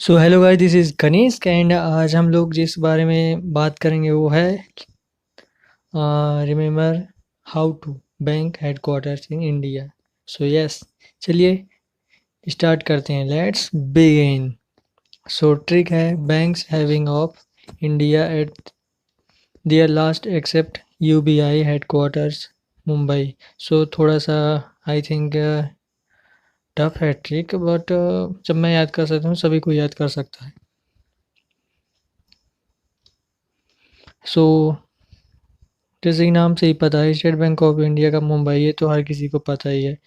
So hello guys, this is Kanishk and आज हम लोग जिस बारे में बात करेंगे वो है remember how to bank headquarters in India. So yes, चलिए स्टार्ट करते हैं। Let's begin. सो ट्रिक है banks having of India at their last except UBI headquarters Mumbai. So थोड़ा सा आई थिंक टफ है ट्रिक, बट जब मैं याद कर सकता हूँ सभी को याद कर सकता है। सो जैसे कि नाम से ही पता है, स्टेट बैंक ऑफ इंडिया का मुंबई, ये तो हर किसी को पता ही है।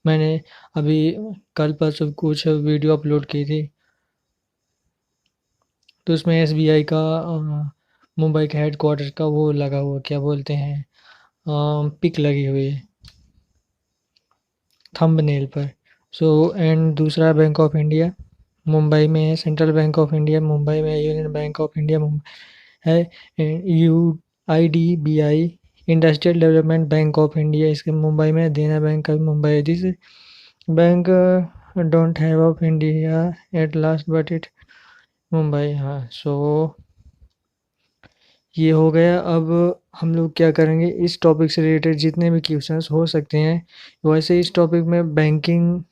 मैंने अभी कल परसों कुछ वीडियो अपलोड की थी, तो उसमें एसबीआई का मुंबई के हेड क्वार्टर का वो लगा हुआ, क्या बोलते हैं, पिक लगी हुई है थंबनेल पर। सो एंड दूसरा बैंक ऑफ इंडिया मुंबई में है, Central Bank of India Mumbai में है, Union Bank of India Mumbai है, U I D B I Industrial Development Bank of India इसके मुंबई में, देना बैंक का भी मुंबई है। This bank don't have of India at last but it Mumbai. हाँ, सो ये हो गया। अब हम लोग क्या करेंगे, इस टॉपिक से रिलेटेड जितने भी क्वेश्चंस हो सकते हैं, वैसे इस टॉपिक में बैंकिंग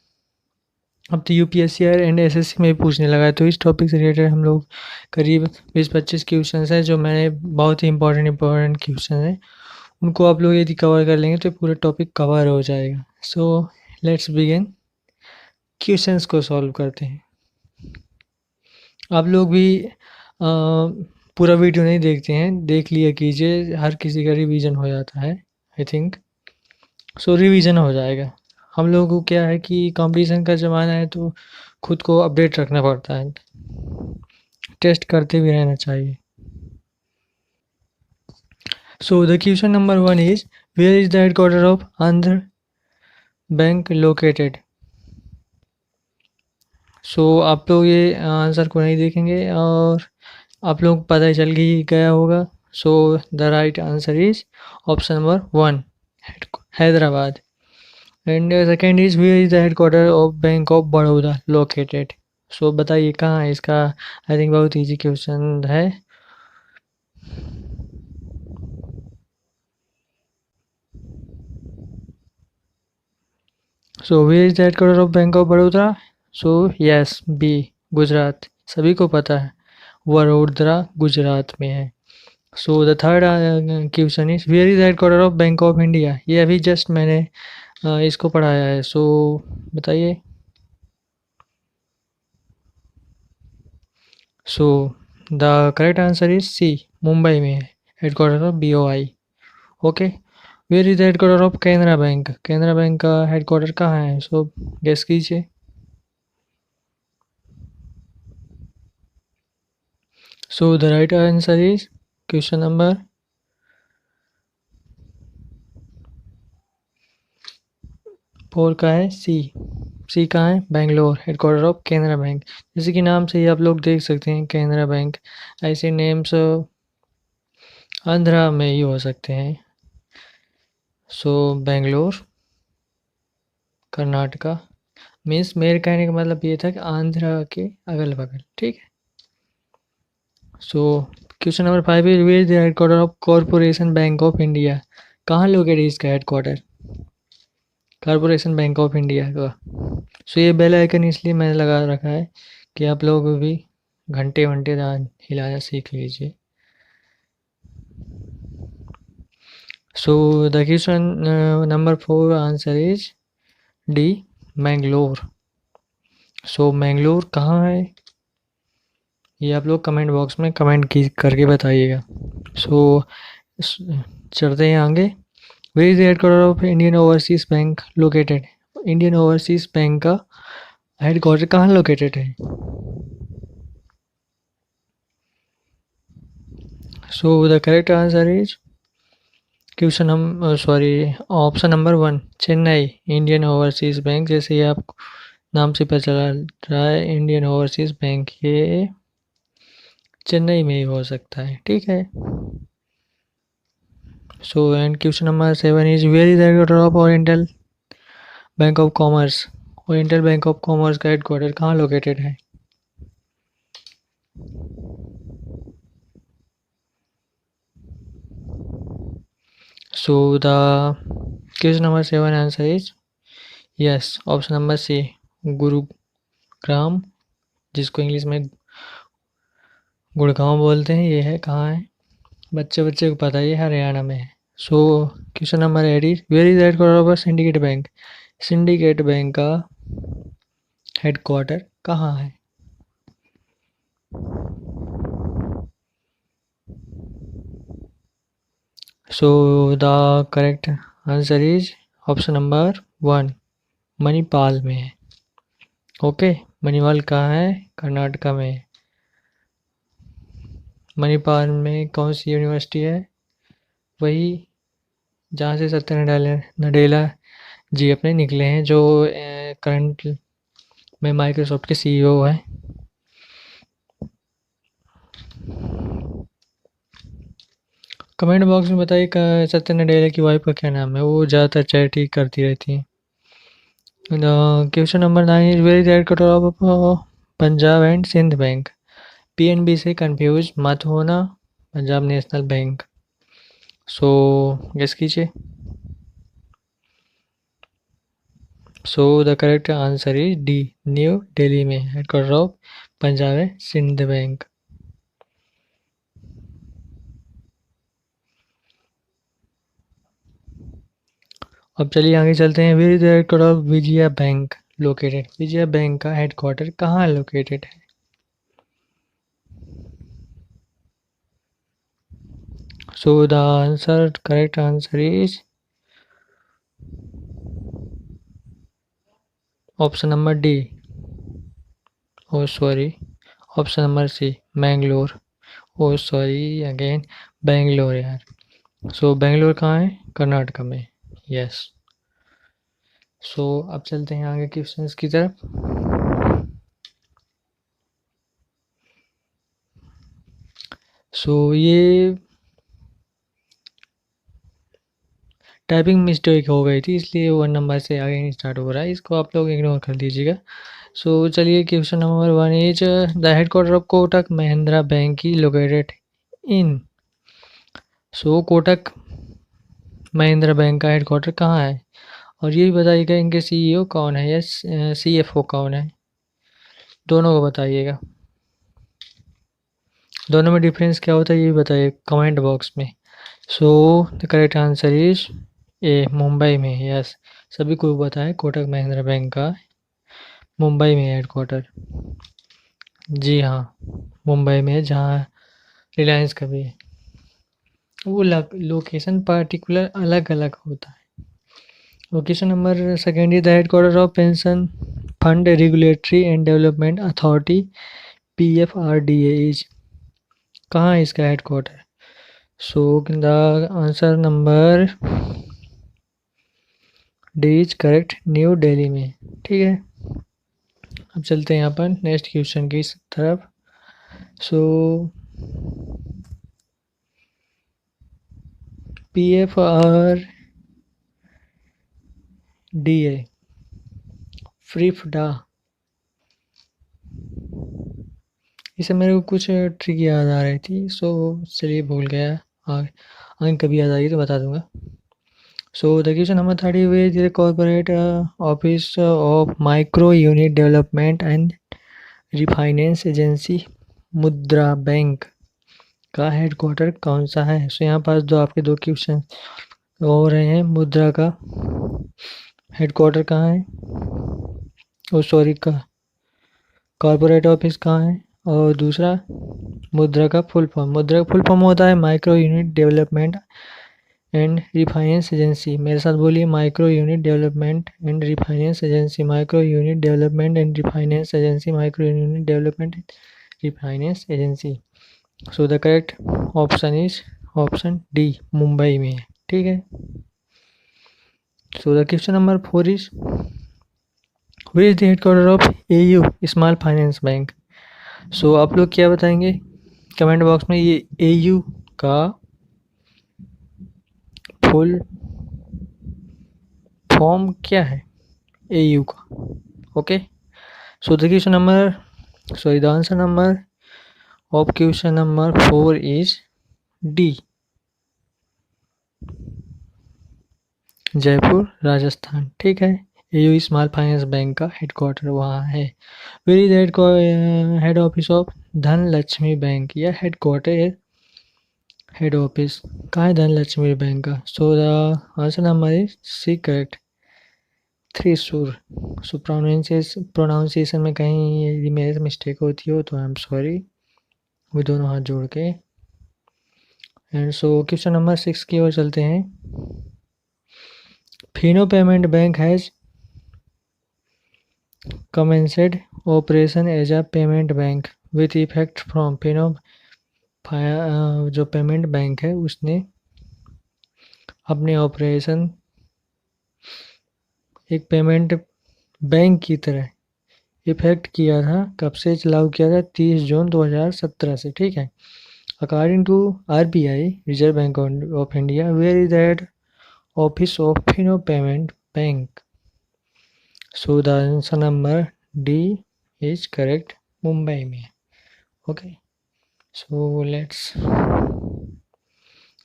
अब तो यूपीएससी एंड एसएससी में भी पूछने लगा है, तो इस टॉपिक से रिलेटेड हम लोग करीब 20-25 क्वेश्चंस हैं जो मैंने बहुत ही इंपॉर्टेंट क्वेश्चन हैं, उनको आप लोग यदि कवर कर लेंगे तो पूरा टॉपिक कवर हो जाएगा। सो लेट्स बिगिन, क्वेश्चंस को सॉल्व करते हैं। आप लोग भी पूरा वीडियो नहीं देखते हैं, देख लिया कीजिए, हर किसी का रिवीजन हो जाता है आई थिंक। सो रिवीजन हो जाएगा। हम लोगों को क्या है कि कंपटीशन का ज़माना है, तो खुद को अपडेट रखना पड़ता है, टेस्ट करते भी रहना चाहिए। So the question number 1 is, where is the headquarter of Andhra Bank located. So आप लोग ये आंसर को नहीं देखेंगे और आप लोग पता ही चल गया होगा। So the right answer is option number 1, Hyderabad. And second is, where is the headquarter of Bank of Baroda located. So बताइए कहाँ है इसका। आई थिंक बहुत इजी क्वेश्चन है। So where is the headquarter of Bank of Baroda. So yes, B, Gujarat, सभी को पता है, वडोदरा गुजरात में है। So the third question is, where is the headquarter of Bank of India. ये अभी जस्ट मैंने इसको पढ़ाया है। सो बताइए। So the correct answer is C, Mumbai में है headquarter of BOI. Okay. Where is the headquarter of Canara bank. Canara bank का हेडक्वार्टर कहाँ है, सो गेस कीजिए। So the right answer is question number 4 का है सी। सी कहाँ है, Bangalore, headquarter of Canara bank. जैसे कि नाम से ही आप लोग देख सकते हैं कैनरा बैंक, ऐसे नेम्स आंध्रा में ही हो सकते हैं। सो बेंगलोर कर्नाटका, मीन्स मेरे कहने का मतलब ये था कि आंध्रा के अगल बगल, ठीक है। So question number 5 is, where is the headquarter of corporation bank of India. कहाँ लोकेटेड है इसका headquarter, corporation bank of India का। सो ये बेल आइकन इसलिए मैंने लगा रखा है कि आप लोग भी घंटे वंटे हिलाना सीख लीजिए। So the question number 4 answer is D, Mangalore. So Mangalore कहाँ है, ये आप लोग कमेंट बॉक्स में कमेंट की करके बताइएगा। सो चलते हैं आगे। Where is the headquarter of Indian Overseas Bank located. Indian Overseas Bank का हेडक्वार्टर कहाँ लोकेटेड है। So the correct answer is question hmm sorry option number 1, Chennai. Indian Overseas Bank, जैसे ही आप नाम से पता चला रहा है इंडियन ओवरसीज बैंक, ये चेन्नई में ही हो सकता है, ठीक है। So and question number 7 is, where is the headquarter of oriental bank of commerce. Oriental bank of commerce का हेडक्वार्टर कहाँ लोकेटेड है। So the question number 7 answer is yes, option number C, Gurugram, जिसको इंग्लिश में गुड़गांव बोलते हैं, ये है कहाँ है? बच्चे बच्चे को पता है, ये हरियाणा में है। So question number 8 is where is headquarter of syndicate bank? Syndicate bank का हेडक्वार्टर कहाँ है? So the correct answer is option number 1, Manipal में है। ओके, मणिपाल कहाँ है? कर्नाटका में है। मणिपाल में कौन सी यूनिवर्सिटी है? वही जहाँ से सत्य नडेला जी अपने निकले हैं, जो करंट में माइक्रोसॉफ्ट के सीईओ हैं। कमेंट बॉक्स में बताइए सत्य नडेला की वाइफ का क्या नाम है? वो ज़्यादातर चैट ही करती रहती हैं। Question number 9 is where headquarter of Punjab and Sind Bank? PNB से कंफ्यूज मत होना, Punjab National Bank. So guess कीजिए। So the correct answer is D, New Delhi में headquarter of Punjab and Sind Bank. अब चलिए आगे चलते हैं। Where is the headquarter of Vijaya Bank located? Vijaya Bank का हेडक्वार्टर कहाँ लोकेटेड है? So the answer, correct answer is option number D, O sorry, option number C, Mangalore. Oh sorry again, Bangalore यार। So Bangalore कहाँ है? कर्नाटक में। यस। सो अब चलते हैं आगे क्वेश्चंस की तरफ। सो ये टाइपिंग मिस्टेक हो गई थी, इसलिए 1 नंबर से आगे नहीं स्टार्ट हो रहा है, इसको आप लोग इग्नोर कर दीजिएगा। सो चलिए question number 1 is the headquarter of Kotak Mahindra Bank की located in? So Kotak Mahindra Bank का हेडक्वार्टर कहाँ है? और ये भी बताइएगा इनके सीईओ कौन है या सीएफओ कौन है, दोनों को बताइएगा। दोनों में डिफरेंस क्या होता है ये भी बताइए कमेंट बॉक्स में। सो the correct answer is a, Mumbai में। यस, सभी को पता है कोटक महिंद्रा बैंक का मुंबई में हेडक्वार्टर। जी हाँ, मुंबई में, जहाँ रिलायंस का भी है। वो लोकेशन पार्टिकुलर अलग अलग होता है। Location number second is the headquarter of pension fund regulatory and development authority PFRDA is? कहाँ है इसका headquarter? So the answer number D is correct, new Delhi में। ठीक है, अब चलते हैं यहाँ पर नेक्स्ट क्वेश्चन की तरफ। सो PFRDA फ्रीफडा, इसे मेरे को कुछ ट्रिक याद आ रही थी, सो चलिए भूल गया। आगे कभी याद आएगी तो बता दूंगा। सो the question number 30 is the corporate office of micro unit development and refinance agency मुद्रा बैंक का हेडक्वार्टर कौन सा है? सो यहाँ पास आपके दो क्वेश्चन हो रहे हैं। मुद्रा का हेडक्वार्टर कहाँ है? ओ सॉरी, का कॉर्पोरेट ऑफिस कहाँ है? और दूसरा मुद्रा का फुल फॉर्म। मुद्रा का फुल फॉर्म होता है micro unit development and refinance agency. मेरे साथ बोलिए, micro unit development and refinance agency, micro unit development and refinance agency, micro unit development and refinance agency. So the correct option is option D, Mumbai में है। ठीक है। So the question number 4 is where is the headquarter of AU small finance bank? सो आप लोग क्या बताएंगे comment box में? ये AU का फुल फॉर्म क्या है? AU का। Okay, so the question number, sorry the answer number option number 4 is D, Jaipur Rajasthan. ठीक है, एयू स्मॉल फाइनेंस बैंक का हेडक्वार्टर वहाँ है। Where is head office of Dhanlaxmi bank, या हेडक्वार्टर है, हेड ऑफिस कहाँ है धनलक्ष्मी बैंक का? So the answer number is C correct, Thrissur. So pronunciation में कहीं यदि मेरे से मिस्टेक होती हो तो आई एम सॉरी, वो दोनों हाथ जोड़ के। एंड सो क्वेश्चन नंबर 6 की ओर चलते हैं। Fino payment bank has commenced operation as a payment bank with effect from Fino जो पेमेंट बैंक है उसने अपने ऑपरेशन एक पेमेंट बैंक की तरह इफेक्ट किया था। कब से लागू किया था? 30 जून 2017 से। ठीक है, according to RBI, reserve bank of India, where is that office of Fino payment bank? So the answer number D is correct, Mumbai में। ओके, सो लेट्स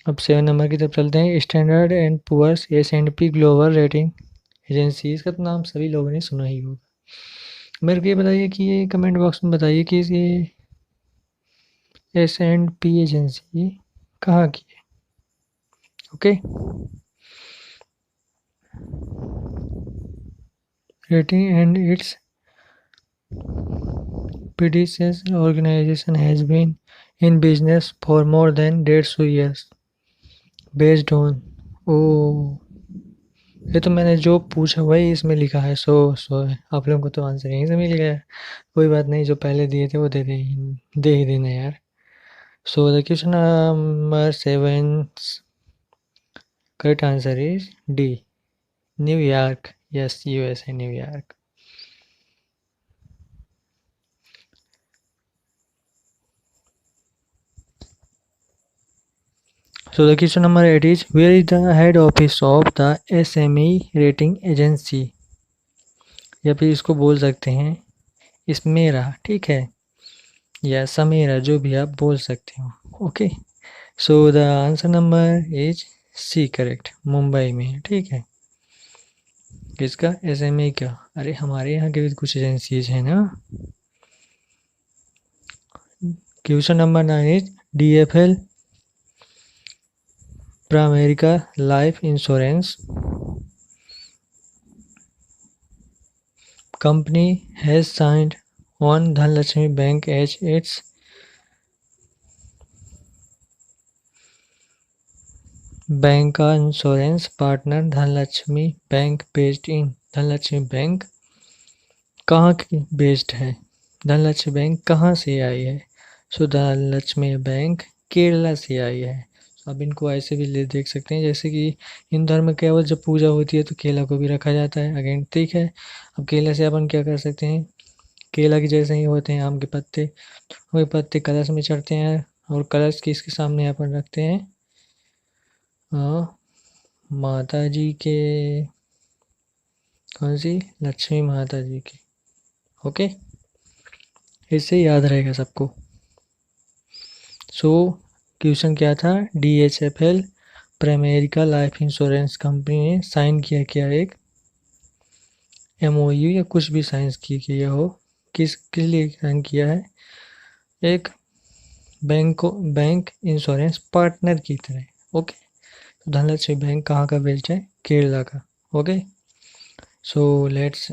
अब 7 नंबर की तरफ चलते हैं। Standard and Poor's S&P global rating agency, इसका तो नाम सभी लोगों ने सुना ही होगा। मेरे को ये बताइए कि ये कमेंट बॉक्स में बताइए कि ये S&P एजेंसी कहाँ की है? Okay, rating and it's predecessor organization has been in business for more than 150 years based on, ओ ये तो मैंने जो पूछा वही इसमें लिखा है। सो आप लोगों को तो आंसर यहीं से मिल गया। कोई बात नहीं, जो पहले दिए थे वो दे ही देना यार। सो the question number 7 correct answer is D, New York. Yes, USA, New York. So the question number 8 is, where is the head office of the SME rating agency? या फिर इसको बोल सकते हैं इसमेरा, ठीक है, या समेरा, जो भी आप बोल सकते हो। Okay, so the answer number is C correct, Mumbai में। ठीक है, किसका? एसएमई का? अरे हमारे यहाँ के भी कुछ एजेंसीज हैं ना। Question number 9 is DFL Pramerica life insurance company has signed on Dhanlaxmi Bank as its bank insurance partner। Dhanlaxmi bank based in, Dhanlaxmi bank कहाँ की बेस्ड है? धनलक्ष्मी बैंक कहाँ से आई है? सो धनलक्ष्मी बैंक केरला से आई है। अब इनको ऐसे भी देख सकते हैं जैसे कि हिंदू धर्म में केवल जब पूजा होती है तो केला को भी रखा जाता है अगेन। ठीक है, अब केला से अपन क्या कर सकते हैं? केला के जैसे ही होते हैं आम के पत्ते, वही पत्ते कलश में चढ़ते हैं और कलश किसके सामने अपन रखते हैं? माता जी के, कौन सी? लक्ष्मी माता जी की। ओके, इससे याद रहेगा सबको। सो क्वेश्चन क्या था? DHFL प्रामेरिका लाइफ इंश्योरेंस कंपनी ने साइन किया क्या? एक MOU या कुछ भी साइन किया हो, किस लिए साइन किया है? एक बैंक इंश्योरेंस पार्टनर की तरह। ओके, तो धनलक्ष्मी बैंक कहाँ का बेस्ड है? केरला का। Okay, so let's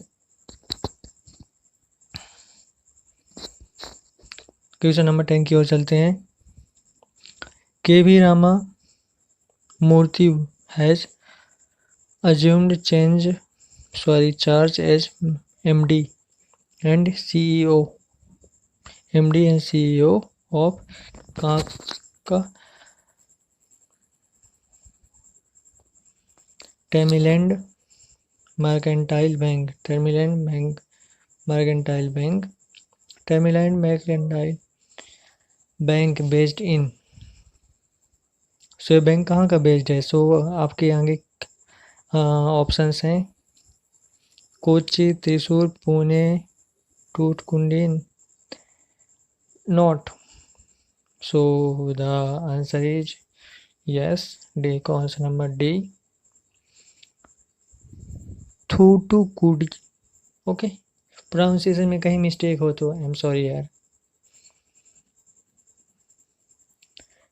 question number 10 की ओर चलते हैं। KV Rama Murthy has assumed charge as MD and CEO of कहाँ का? Tamilnad mercantile bank, based in. सो ये बैंक कहाँ का बेस्ड है? सो आपके आगे ऑप्शंस हैं Kochi, Thrissur, Pune, Thoothukudi, not. So the answer is yes, D का answer number D, Thoothukudi. Okay, pronunciation में कहीं मिस्टेक हो तो आई एम सॉरी यार।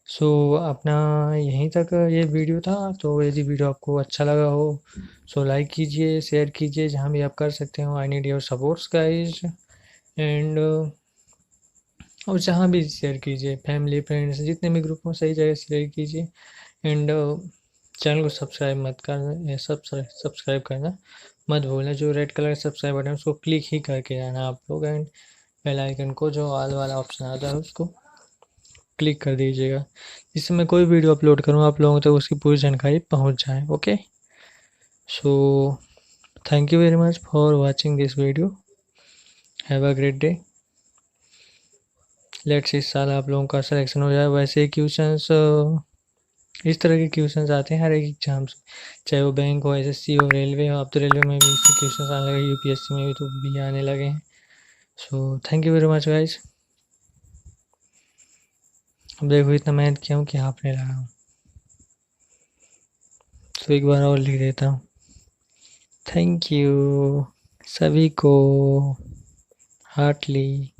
सो अपना यहीं तक ये वीडियो था। तो यदि वीडियो आपको अच्छा लगा हो सो लाइक कीजिए, शेयर कीजिए जहाँ भी आप कर सकते हो। I need your supports guys. And और जहाँ भी शेयर कीजिए, फैमिली फ्रेंड्स जितने भी ग्रुप हो सही जगह शेयर कीजिए। एंड चैनल को सब्सक्राइब मत करना, सब्सक्राइब करना मत भूलना। जो रेड कलर सब्सक्राइब बटन है उसको क्लिक ही करके जाना आप लोग। एंड बेल आइकन को जो ऑल वाला ऑप्शन आता है उसको क्लिक कर दीजिएगा, जिससे मैं कोई वीडियो अपलोड करूँ आप लोगों तक उसकी पूरी जानकारी पहुँच जाए। Okay, so thank you very much for watching this video. Have a great day. Let's इस साल आप लोगों का सिलेक्शन हो जाए। वैसे क्वेश्चंस इस तरह के क्वेश्चंस आते हैं हर एक एग्जाम्स, चाहे वो बैंक हो, एसएससी हो, रेलवे हो। अब तो रेलवे में भी इसके क्वेश्चंस आने लगे, यूपीएससी में भी तो भी आने लगे हैं। So thank you very much guys. अब देखो इतना मेहनत किया हूँ कि हाफ नहीं लगा हूँ। तो एक बार और लिख देता हूँ। थैंक यू सभी को हार्टली।